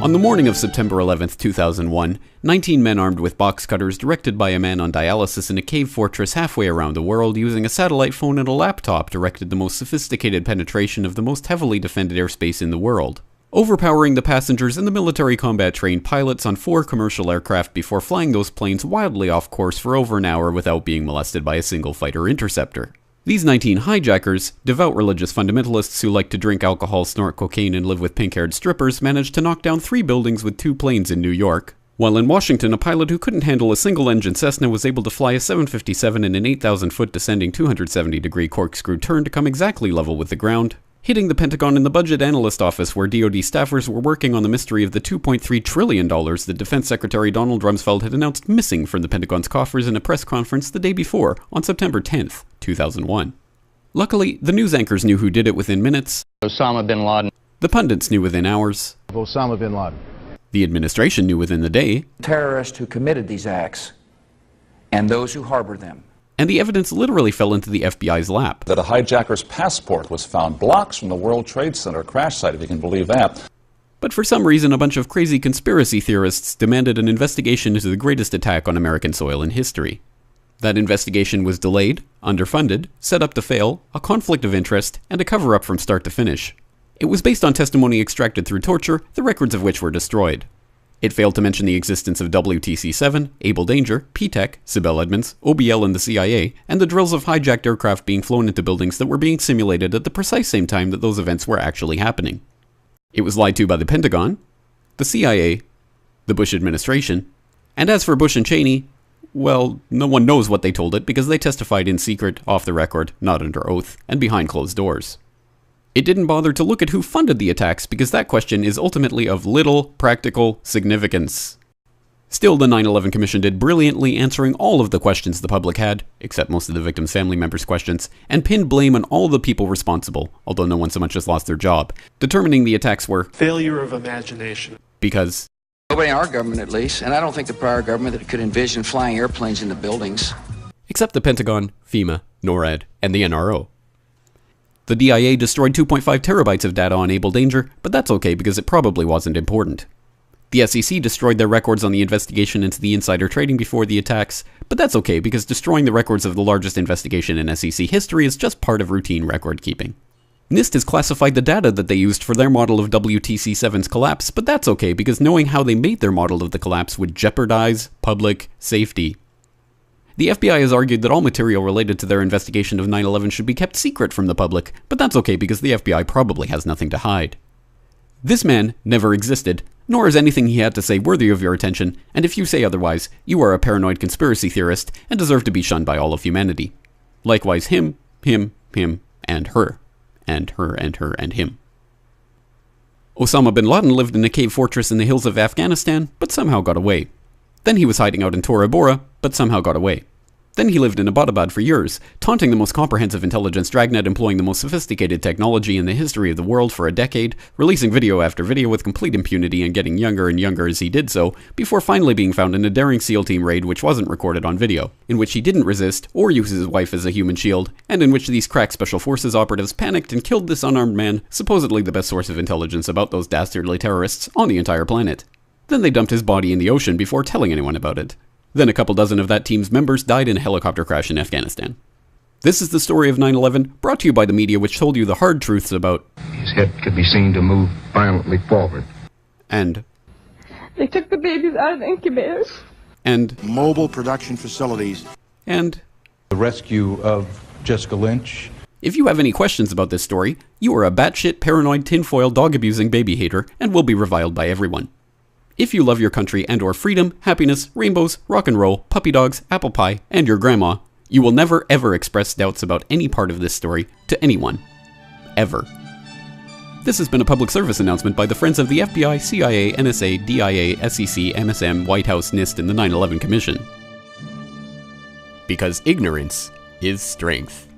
On the morning of September 11, 2001, 19 men armed with box cutters directed by a man on dialysis in a cave fortress halfway around the world using a satellite phone and a laptop directed the most sophisticated penetration of the most heavily defended airspace in the world, overpowering the passengers and the military combat trained pilots on 4 commercial aircraft before flying those planes wildly off course for over an hour without being molested by a single fighter interceptor. These 19 hijackers, devout religious fundamentalists who like to drink alcohol, snort cocaine, and live with pink-haired strippers, managed to knock down 3 buildings with 2 planes in New York, while in Washington a pilot who couldn't handle a single-engine Cessna was able to fly a 757 in an 8,000-foot descending 270-degree corkscrew turn to come exactly level with the ground, hitting the Pentagon in the budget analyst office where DoD staffers were working on the mystery of the $2.3 trillion that Defense Secretary Donald Rumsfeld had announced missing from the Pentagon's coffers in a press conference the day before, on September 10th, 2001. Luckily, the news anchors knew who did it within minutes. Osama bin Laden. The pundits knew within hours. Osama bin Laden. The administration knew within the day. Terrorists who committed these acts and those who harbored them. And the evidence literally fell into the FBI's lap. That a hijacker's passport was found blocks from the World Trade Center crash site, if you can believe that. But for some reason, a bunch of crazy conspiracy theorists demanded an investigation into the greatest attack on American soil in history. That investigation was delayed, underfunded, set up to fail, a conflict of interest, and a cover-up from start to finish. It was based on testimony extracted through torture, the records of which were destroyed. It failed to mention the existence of WTC-7, Able Danger, P-TECH, Sibel Edmonds, OBL and the CIA, and the drills of hijacked aircraft being flown into buildings that were being simulated at the precise same time that those events were actually happening. It was lied to by the Pentagon, the CIA, the Bush administration, and as for Bush and Cheney, well, no one knows what they told it because they testified in secret, off the record, not under oath, and behind closed doors. It didn't bother to look at who funded the attacks because that question is ultimately of little practical significance. Still, the 9/11 Commission did brilliantly answering all of the questions the public had, except most of the victims' family members' questions, and pinned blame on all the people responsible, although no one so much as lost their job, determining the attacks were failure of imagination. Because Nobody in our government, at least, and I don't think the prior government that could envision flying airplanes into buildings. Except the Pentagon, FEMA, NORAD, and the NRO. The DIA destroyed 2.5 terabytes of data on Able Danger, but that's okay because it probably wasn't important. The SEC destroyed their records on the investigation into the insider trading before the attacks, but that's okay because destroying the records of the largest investigation in SEC history is just part of routine record keeping. NIST has classified the data that they used for their model of WTC-7's collapse, but that's okay because knowing how they made their model of the collapse would jeopardize public safety. The FBI has argued that all material related to their investigation of 9/11 should be kept secret from the public, but that's okay because the FBI probably has nothing to hide. This man never existed, nor is anything he had to say worthy of your attention, and if you say otherwise, you are a paranoid conspiracy theorist and deserve to be shunned by all of humanity. Likewise him, and her. And her, and her, and him. Osama bin Laden lived in a cave fortress in the hills of Afghanistan, but somehow got away. Then he was hiding out in Tora Bora, but somehow got away. Then he lived in Abbottabad for years, taunting the most comprehensive intelligence dragnet employing the most sophisticated technology in the history of the world for a decade, releasing video after video with complete impunity and getting younger and younger as he did so, before finally being found in a daring SEAL team raid which wasn't recorded on video, in which he didn't resist or use his wife as a human shield, and in which these crack special forces operatives panicked and killed this unarmed man, supposedly the best source of intelligence about those dastardly terrorists on the entire planet. Then they dumped his body in the ocean before telling anyone about it. Then a couple dozen of that team's members died in a helicopter crash in Afghanistan. This is the story of 9/11, brought to you by the media which told you the hard truths about his head could be seen to move violently forward. And they took the babies out of the incubators. And mobile production facilities. And the rescue of Jessica Lynch. If you have any questions about this story, you are a batshit paranoid tinfoil dog-abusing baby hater and will be reviled by everyone. If you love your country and or freedom, happiness, rainbows, rock and roll, puppy dogs, apple pie, and your grandma, you will never ever express doubts about any part of this story to anyone. Ever. This has been a public service announcement by the Friends of the FBI, CIA, NSA, DIA, SEC, MSM, White House, NIST, and the 9/11 Commission. Because ignorance is strength.